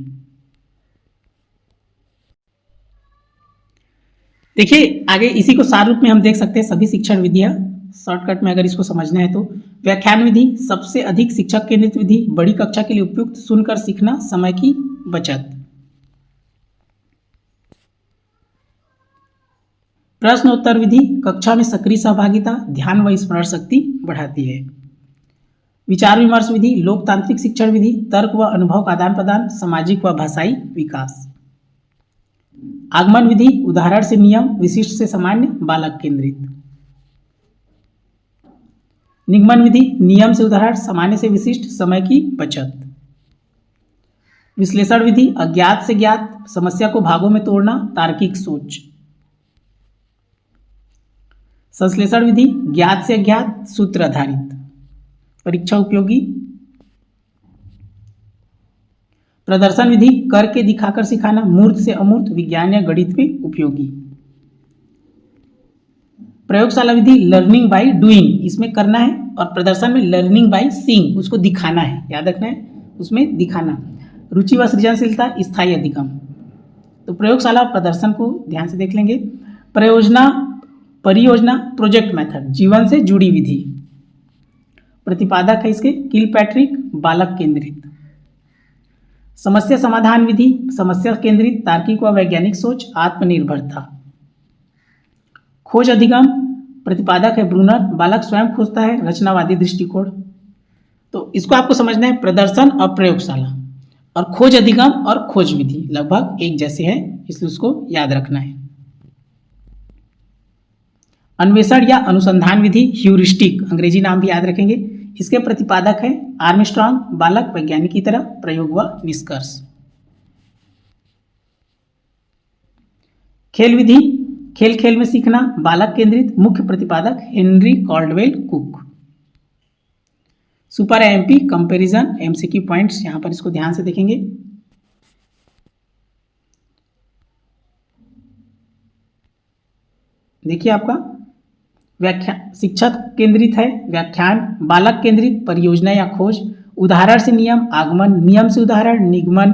देखिए आगे इसी को सार रूप में हम देख सकते हैं सभी शिक्षण विधियां, शॉर्टकट में अगर इसको समझना है तो व्याख्यान विधि सबसे अधिक शिक्षक केंद्रित विधि, बड़ी कक्षा के लिए उपयुक्त, सुनकर सीखना, समय की बचत। प्रश्नोत्तर विधि कक्षा में सक्रिय सहभागिता, ध्यान व स्मरण शक्ति बढ़ाती है। विचार विमर्श विधि लोकतांत्रिक शिक्षण विधि, तर्क व अनुभव का आदान प्रदान, सामाजिक व भाषाई विकास। आगमन विधि उदाहरण से नियम, विशिष्ट से सामान्य, बालक केंद्रित। निगमन विधि नियम से उदाहरण, सामान्य से विशिष्ट, समय की बचत। विश्लेषण विधि अज्ञात से ज्ञात, समस्या को भागों में तोड़ना, तार्किक सोच। संश्लेषण विधि ज्ञात से अज्ञात, सूत्र आधारित, परीक्षा उपयोगी। प्रदर्शन विधि करके दिखाकर सिखाना, मूर्त से अमूर्त, विज्ञान या गणित में उपयोगी। प्रयोगशाला विधि लर्निंग बाय डूइंग, इसमें करना है, और प्रदर्शन में लर्निंग बाय सीइंग, उसको दिखाना है, याद रखना है, उसमें दिखाना। रुचि व सृजनशीलता स्थायी अधिगम। तो प्रयोगशाला प्रदर्शन को ध्यान से देख लेंगे। परियोजना प्रोजेक्ट मेथड, जीवन से जुड़ी विधि। प्रतिपादक है इसके किलपैट्रिक, बालक केंद्रित। समस्या समाधान विधि समस्या केंद्रित, तार्किक व वैज्ञानिक सोच, आत्मनिर्भरता। खोज अधिगम प्रतिपादक है ब्रूनर, बालक स्वयं खोजता है, रचनावादी दृष्टिकोण। तो इसको आपको समझना है, प्रदर्शन और प्रयोगशाला और खोज अधिगम और खोज विधि लगभग एक जैसे हैं, इसलिए उसको याद रखना है। अन्वेषण या अनुसंधान विधि ह्यूरिस्टिक, अंग्रेजी नाम भी याद रखेंगे, इसके प्रतिपादक है आर्मस्ट्रांग, बालक वैज्ञानिक की तरह, प्रयोग व निष्कर्ष। खेल विधि खेल खेल में सीखना, बालक केंद्रित, मुख्य प्रतिपादक Henry Caldwell cook. Super MP comparison, MCQ points, यहां पर इसको ध्यान से देखेंगे। देखिए आपका व्याख्यान शिक्षक केंद्रित है, व्याख्यान बालक केंद्रित, परियोजना या खोज, उदाहरण से नियम, आगमन, नियम से उदाहरण, निगमन,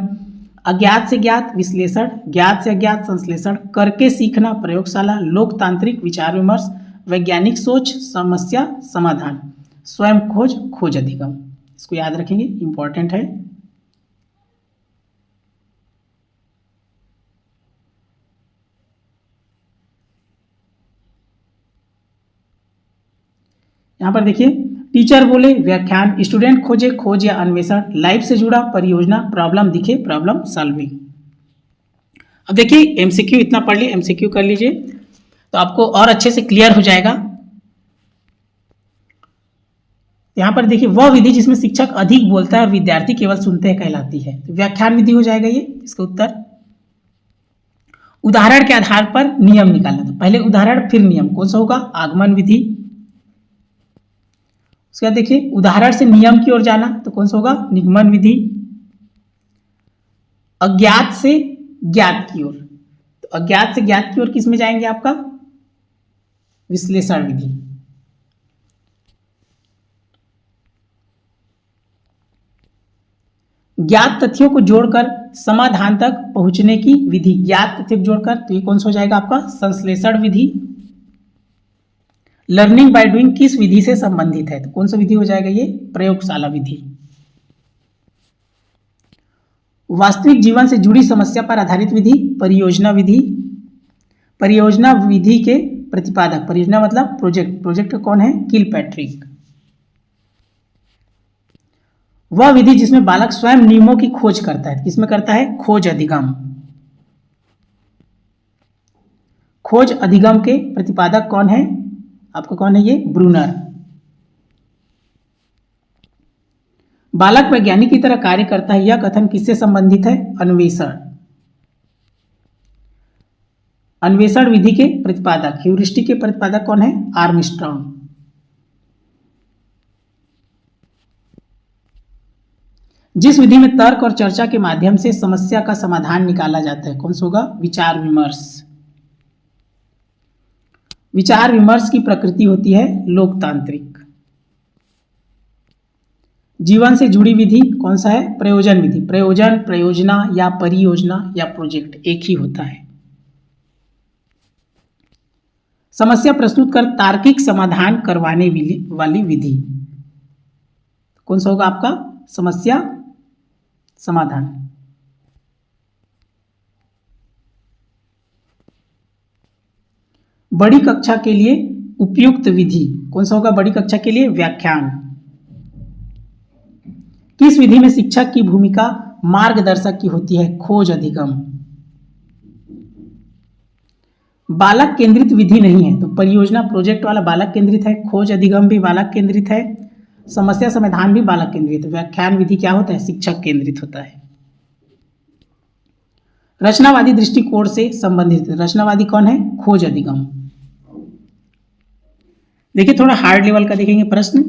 अज्ञात से ज्ञात, विश्लेषण, ज्ञात से अज्ञात, संश्लेषण, करके सीखना, प्रयोगशाला, लोकतांत्रिक, विचार विमर्श, वैज्ञानिक सोच, समस्या समाधान, स्वयं खोज, खोज अधिगम। इसको याद रखेंगे, इंपॉर्टेंट है। यहाँ पर देखिए टीचर बोले व्याख्यान, स्टूडेंट खोजे खोज या अन्वेषण, लाइफ से जुड़ा परियोजना, प्रॉब्लम दिखे प्रॉब्लम सॉल्विंग। अब देखिए एमसीक्यू इतना पढ़ लिए, एमसीक्यू कर लीजिए तो आपको और अच्छे से क्लियर हो जाएगा। यहाँ पर देखिए वह विधि जिसमें शिक्षक अधिक बोलता है और विद्यार्थी केवल सुनते हैं कहलाती है, तो व्याख्यान विधि हो जाएगा ये, इसका उत्तर। उदाहरण के आधार पर नियम निकालना, तो पहले उदाहरण फिर नियम, कौन सा होगा, आगमन विधि। उसके बाद देखिए उदाहरण से नियम की ओर जाना, तो कौन सा होगा, निगमन विधि। अज्ञात से ज्ञात की ओर, तो अज्ञात से ज्ञात की ओर किस में जाएंगे, आपका विश्लेषण विधि। ज्ञात तथ्यों को जोड़कर समाधान तक पहुंचने की विधि, ज्ञात तथ्यों को जोड़कर, तो ये कौन सा हो जाएगा आपका, संश्लेषण विधि। लर्निंग बाय डूइंग किस विधि से संबंधित है, तो कौन सा विधि हो जाएगा ये, प्रयोगशाला विधि। वास्तविक जीवन से जुड़ी समस्या पर आधारित विधि, परियोजना विधि। परियोजना विधि के प्रतिपादक, परियोजना मतलब प्रोजेक्ट, प्रोजेक्ट कौन है, किलपैट्रिक। वह विधि जिसमें बालक स्वयं नियमों की खोज करता है, किसमें करता है, खोज अधिगम। खोज अधिगम के प्रतिपादक कौन है? आपका कौन है ये? ब्रूनर। बालक वैज्ञानिक की तरह कार्य करता है, यह कथन किससे संबंधित है? अन्वेषण। अन्वेषण विधि के प्रतिपादक, ह्यूरिस्टिक के प्रतिपादक कौन है? आर्मस्ट्रॉन्ग। जिस विधि में तर्क और चर्चा के माध्यम से समस्या का समाधान निकाला जाता है, कौन सा होगा? विचार विमर्श। विचार विमर्श की प्रकृति होती है लोकतांत्रिक। जीवन से जुड़ी विधि कौन सा है? प्रयोजन विधि। प्रयोजन, प्रयोजना या परियोजना या प्रोजेक्ट एक ही होता है। समस्या प्रस्तुत कर तार्किक समाधान करवाने वाली विधि कौन सा होगा आपका? समस्या समाधान। बड़ी कक्षा के लिए उपयुक्त विधि कौन सा होगा? बड़ी कक्षा के लिए व्याख्यान। किस विधि में शिक्षक की भूमिका मार्गदर्शक की होती है? खोज अधिगम। बालक केंद्रित विधि नहीं है, तो परियोजना प्रोजेक्ट वाला बालक केंद्रित है, खोज अधिगम भी बालक केंद्रित है, समस्या समाधान भी बालक केंद्रित। व्याख्यान विधि क्या होता है? शिक्षक केंद्रित होता है। रचनावादी दृष्टिकोण से संबंधित, रचनावादी कौन है? खोज अधिगम। देखिए थोड़ा हार्ड लेवल का देखेंगे प्रश्न।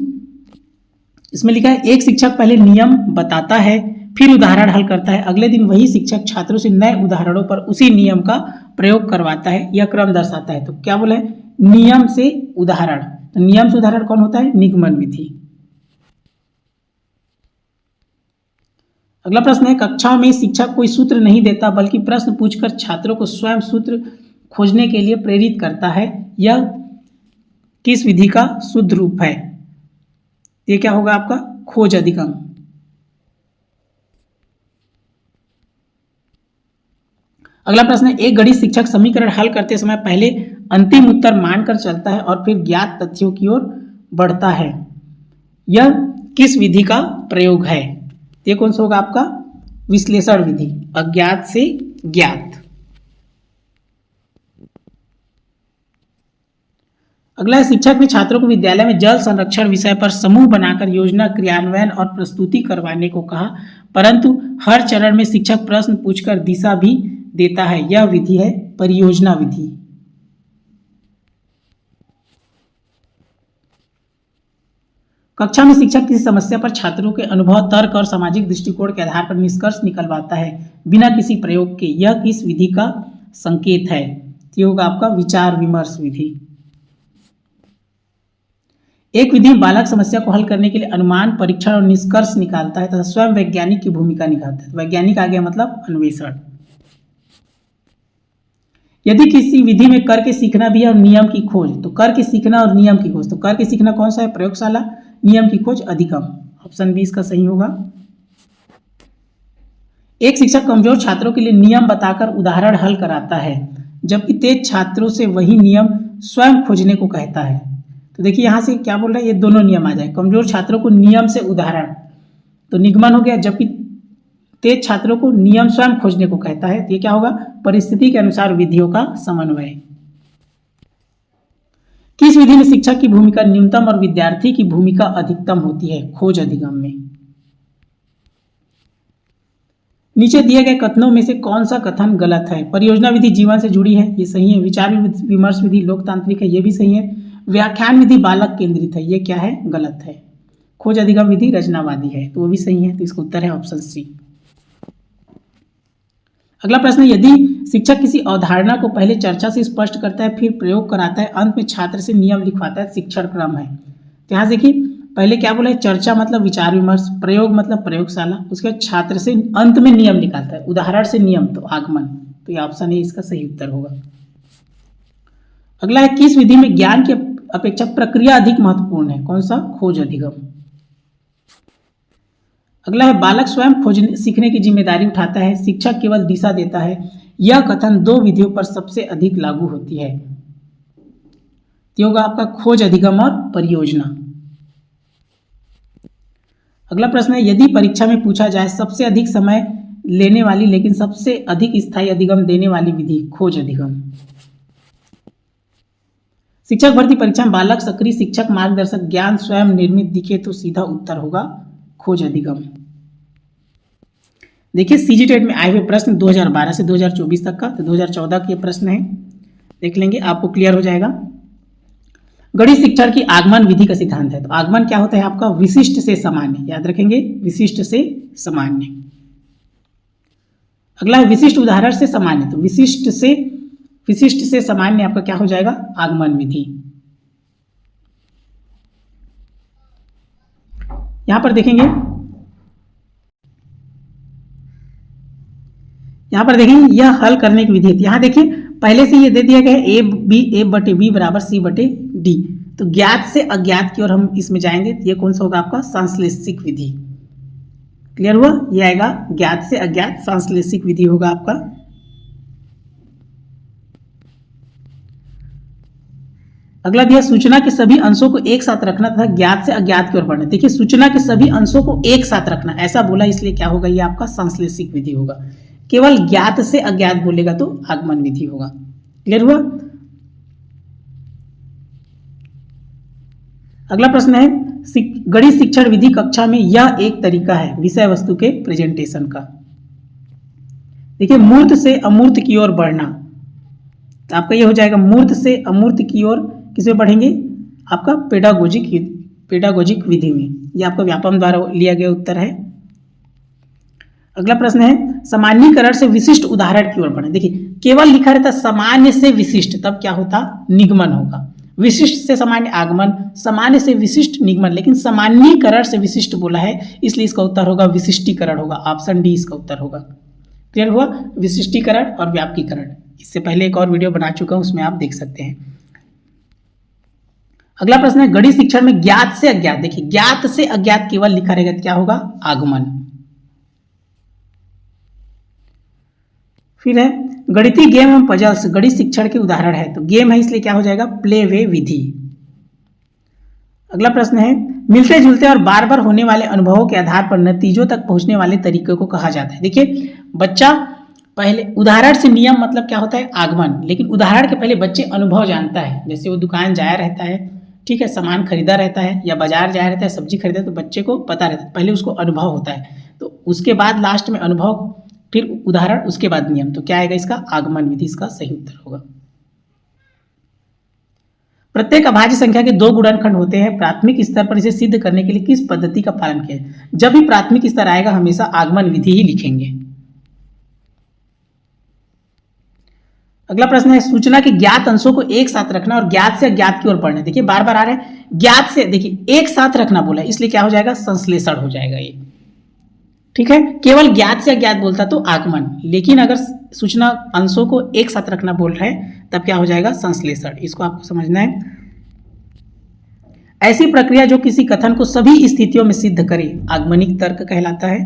इसमें लिखा है एक शिक्षक पहले नियम बताता है, फिर उदाहरण हल करता है, अगले दिन वही शिक्षक छात्रों से नए उदाहरणों पर उसी नियम का प्रयोग करवाता है, यह क्रम दर्शाता है। तो क्या बोला है? नियम से उदाहरण। तो नियम से उदाहरण कौन होता है? निगमन विधि। अगला प्रश्न है कक्षाओं में शिक्षक कोई सूत्र नहीं देता बल्कि प्रश्न पूछकर छात्रों को स्वयं सूत्र खोजने के लिए प्रेरित करता है, यह किस विधि का शुद्ध रूप है? ये क्या होगा आपका? खोज अधिगम। अगला प्रश्न है एक गणित शिक्षक समीकरण हल करते समय पहले अंतिम उत्तर मानकर चलता है और फिर ज्ञात तथ्यों की ओर बढ़ता है, यह किस विधि का प्रयोग है? ये कौन सा होगा आपका? विश्लेषण विधि। अज्ञात से ज्ञात। अगला है शिक्षक ने छात्रों को विद्यालय में जल संरक्षण विषय पर समूह बनाकर योजना क्रियान्वयन और प्रस्तुति करवाने को कहा, परंतु हर चरण में शिक्षक प्रश्न पूछकर दिशा भी देता है, यह विधि है परियोजना विधि। कक्षा में शिक्षक किसी समस्या पर छात्रों के अनुभव, तर्क और सामाजिक दृष्टिकोण के आधार पर निष्कर्ष निकलवाता है बिना किसी प्रयोग के, यह किस विधि का संकेत है? ये होगा आपका विचार विमर्श विधि। एक विधि बालक समस्या को हल करने के लिए अनुमान, परीक्षण और निष्कर्ष निकालता है तथा स्वयं वैज्ञानिक की भूमिका निभाता है। वैज्ञानिक आ गया मतलब अन्वेषण। यदि किसी विधि में करके सीखना भी है और नियम की खोज, तो करके सीखना और नियम की खोज, तो करके सीखना कौन सा है? प्रयोगशाला। नियम की खोज अधिगम। ऑप्शन बी इसका सही होगा। एक शिक्षक कमजोर छात्रों के लिए नियम बताकर उदाहरण हल कराता है, जबकि तेज छात्रों से वही नियम स्वयं खोजने को कहता है। तो देखिए यहाँ से क्या बोल रहा है? ये दोनों नियम आ जाए। कमजोर छात्रों को नियम से उदाहरण, तो निगमन हो गया, जबकि तेज छात्रों को नियम स्वयं खोजने को कहता है। तो ये क्या होगा? परिस्थिति के अनुसार विधियों का समन्वय। किस विधि में शिक्षक की भूमिका न्यूनतम और विद्यार्थी की भूमिका अधिकतम होती है? खोज अधिगम में। नीचे दिए गए कथनों में से कौन सा कथन गलत है? परियोजना विधि जीवन से जुड़ी है, ये सही है। विचार विमर्श विधि लोकतांत्रिक है, ये भी सही है। व्याख्यान विधि बालक केंद्रित है, ये क्या है? गलत है। खोज अधिगम विधि रचनावादी है, तो वो भी सही है। तो इसका उत्तर है ऑप्शन सी। अगला प्रश्न, यदि शिक्षक किसी अवधारणा को पहले चर्चा से स्पष्ट करता है, फिर प्रयोग कराता है, अंत में छात्र से नियम लिखवाता है, शिक्षण क्रम है। तो यहाँ देखिए पहले क्या बोला है? चर्चा मतलब विचार विमर्श, प्रयोग मतलब प्रयोगशाला, उसके बाद छात्र से अंत में नियम निकालता है, उदाहरण से नियम तो आगमन। तो ये ऑप्शन ए इसका सही उत्तर होगा। अगला है किस विधि में ज्ञान की अपेक्षा प्रक्रिया अधिक महत्वपूर्ण है? कौन सा? खोज अधिगम। अगला है बालक स्वयं खोजने सीखने की जिम्मेदारी उठाता है, शिक्षक केवल दिशा देता है, यह कथन दो विधियों पर सबसे अधिक लागू होती है। ये होगा आपका खोज अधिगम और परियोजना। अगला प्रश्न है यदि परीक्षा में पूछा जाए सबसे अधिक समय लेने वाली लेकिन सबसे अधिक स्थायी अधिगम देने वाली विधि, खोज अधिगम। शिक्षक भर्ती परीक्षा में बालक सक्रिय शिक्षक मार्गदर्शक ज्ञान स्वयं निर्मित दिखे तो सीधा उत्तर होगा खोज अधिगम। देखिए सीजी टेट में आए हुए प्रश्न 2012 से 2024 तक का, तो 2014 के प्रश्न है, देख लेंगे आपको क्लियर हो जाएगा। गणित शिक्षण की आगमन विधि का सिद्धांत है, तो आगमन क्या होता है आपका विशिष्ट से सामान्य, याद रखेंगे विशिष्ट से सामान्य। अगला है विशिष्ट उदाहरण से सामान्य, तो विशिष्ट से सामान्य आपका क्या हो जाएगा आगमन विधि। यहां पर देखेंगे, यहां पर देखेंगे यह हल करने की विधि है। यहां देखिए पहले से ये दे दिया गया है ए बटे बी बराबर सी बटे डी, तो ज्ञात से अज्ञात की ओर हम इसमें जाएंगे, ये कौन सा होगा आपका संश्लेषिक विधि। क्लियर हुआ, ये आएगा ज्ञात से अज्ञात संश्लेषिक विधि होगा आपका। अगला दिया सूचना के सभी अंशों को एक साथ रखना तथा ज्ञात से अज्ञात की ओर बढ़ना। देखिए सूचना के सभी अंशों को एक साथ रखना ऐसा बोला, इसलिए क्या होगा ये आपका संश्लेषिक विधि होगा। केवल ज्ञात से अज्ञात बोलेगा तो आगमन विधि होगा। क्लियर हुआ। अगला प्रश्न है गणित शिक्षण विधि कक्षा में यह एक तरीका है विषय वस्तु के प्रेजेंटेशन का। देखिए मूर्त से अमूर्त की ओर बढ़ना, तो आपका ये हो जाएगा मूर्त से अमूर्त की ओर किसमें बढ़ेंगे आपका पेडागोजिक विधि में। यह आपका व्यापम द्वारा लिया गया उत्तर है। अगला प्रश्न है सामान्यीकरण से विशिष्ट उदाहरण की ओर बढ़े। देखिए केवल लिखा रहता सामान्य से विशिष्ट, तब क्या होता निगमन होगा। विशिष्ट से सामान्य आगमन, सामान्य से विशिष्ट निगमन, लेकिन सामान्यीकरण से विशिष्ट बोला है इसलिए इसका उत्तर होगा विशिष्टीकरण होगा। ऑप्शन डी इसका उत्तर होगा। क्लियर हुआ, विशिष्टीकरण और व्यापकीकरण। इससे पहले एक और वीडियो बना चुका हूं, उसमें आप देख सकते हैं। अगला प्रश्न है गणित शिक्षण में ज्ञात से अज्ञात। देखिए ज्ञात से अज्ञात केवल लिखा रहेगा, क्या होगा आगमन। फिर है गणितीय गेम एवं पजल्स गणित शिक्षण के उदाहरण है, तो गेम है इसलिए क्या हो जाएगा प्ले वे विधि। अगला प्रश्न है मिलते जुलते और बार बार होने वाले अनुभवों के आधार पर नतीजों तक पहुंचने वाले तरीके को कहा जाता है। देखिए बच्चा पहले उदाहरण से नियम मतलब क्या होता है आगमन, लेकिन उदाहरण के पहले बच्चे अनुभव जानता है। जैसे वो दुकान जाया रहता है, ठीक है, सामान खरीदा रहता है या बाजार जाया रहता है, सब्जी खरीदा, तो बच्चे को पता रहता है, पहले उसको अनुभव होता है, तो उसके बाद लास्ट में अनुभव, फिर उदाहरण, उसके बाद नियम। तो क्या आएगा इसका आगमन विधि, इसका सही उत्तर होगा। प्रत्येक अभाज्य संख्या के दो गुणनखंड होते हैं। प्राथमिक स्तर पर इसे सिद्ध करने के लिए किस पद्धति का पालन किया है। जब भी प्राथमिक स्तर आएगा हमेशा आगमन विधि ही लिखेंगे। अगला प्रश्न है सूचना के ज्ञात अंशों को एक साथ रखना और ज्ञात से अज्ञात की ओर बढ़ना। देखिए बार बार आ रहा है ज्ञात से, देखिए एक साथ रखना बोला है, इसलिए क्या हो जाएगा संश्लेषण हो जाएगा ये, ठीक है। केवल ज्ञात से अज्ञात बोलता तो आगमन, लेकिन अगर सूचना अंशों को एक साथ रखना बोल रहा है तब क्या हो जाएगा संश्लेषण। इसको आपको समझना है। ऐसी प्रक्रिया जो किसी कथन को सभी स्थितियों में सिद्ध करे आगमनिक तर्क कहलाता है।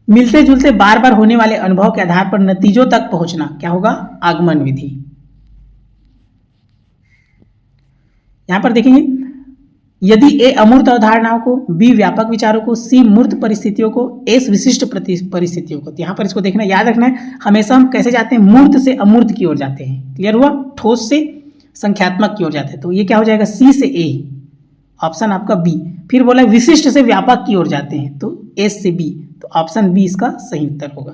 मिलते जुलते बार बार होने वाले अनुभव के आधार पर नतीजों तक पहुंचना क्या होगा आगमन विधि। यहां पर देखेंगे यदि ए अमूर्त अवधारणाओं को, बी व्यापक विचारों को, सी मूर्त परिस्थितियों को, एस विशिष्ट परिस्थितियों को, तो यहां पर इसको देखना, याद रखना है हमेशा हम कैसे जाते हैं मूर्त से अमूर्त की ओर जाते हैं। क्लियर हुआ, ठोस से संख्यात्मक की ओर जाते हैं, तो ये क्या हो जाएगा सी से ए, ऑप्शन आपका बी। फिर बोला विशिष्ट से व्यापक की ओर जाते हैं तो एस से बी, तो ऑप्शन बी इसका सही उत्तर होगा।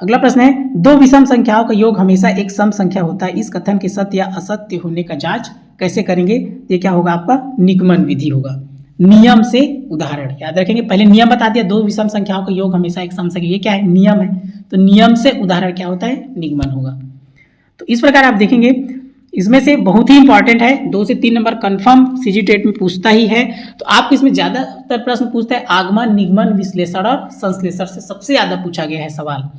अगला प्रश्न है दो विषम संख्याओं का योग हमेशा एक सम संख्या होता है, इस कथन के सत्य या असत्य होने का जांच कैसे करेंगे। ये क्या होगा आपका निगमन विधि होगा। नियम से उदाहरण याद रखेंगे, पहले नियम बता दिया, दो विषम संख्याओं का योग हमेशा एक सम संख्या, ये क्या है नियम है, तो नियम से उदाहरण क्या होता है निगमन होगा। तो इस प्रकार आप देखेंगे इसमें से बहुत ही इंपॉर्टेंट है, 2 से 3 नंबर कंफर्म सीजी टेट में पूछता ही है। तो आपको इसमें ज्यादातर प्रश्न पूछता है आगमन, निगमन, विश्लेषण और संश्लेषण से सबसे ज्यादा पूछा गया है सवाल।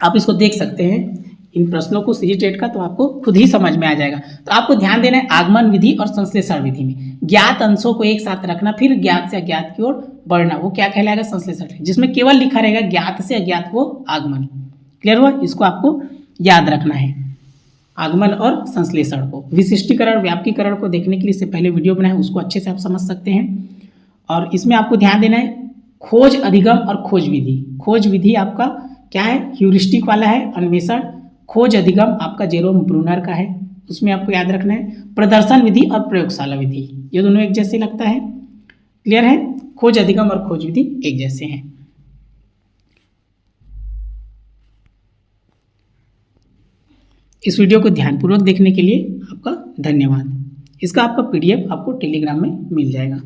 आप इसको देख सकते हैं इन प्रश्नों को सीजी टेट का, तो आपको खुद ही समझ में आ जाएगा। तो आपको ध्यान देना है आगमन विधि और संश्लेषण विधि में ज्ञात अंशों को एक साथ रखना, फिर ज्ञात से अज्ञात की ओर बढ़ना, वो क्या कहलाएगा संश्लेषण। जिसमें केवल लिखा रहेगा ज्ञात से अज्ञात वो आगमन। क्लियर हुआ, इसको आपको याद रखना है आगमन और संश्लेषण को। विशिष्टीकरण व्यापकीकरण को देखने के लिए इससे पहले वीडियो बनाए, उसको अच्छे से आप समझ सकते हैं। और इसमें आपको ध्यान देना है खोज अधिगम और खोज विधि। खोज विधि आपका क्या है ह्यूरिस्टिक वाला है, अन्वेषण, खोज अधिगम आपका जेरोम ब्रूनर का है, उसमें आपको याद रखना है प्रदर्शन विधि और प्रयोगशाला विधि, ये दोनों एक जैसे लगता है। क्लियर है? खोज अधिगम और खोज विधि एक जैसे हैं। इस वीडियो को ध्यानपूर्वक देखने के लिए आपका धन्यवाद। इसका आपका PDF आपको टेलीग्राम में मिल जाएगा।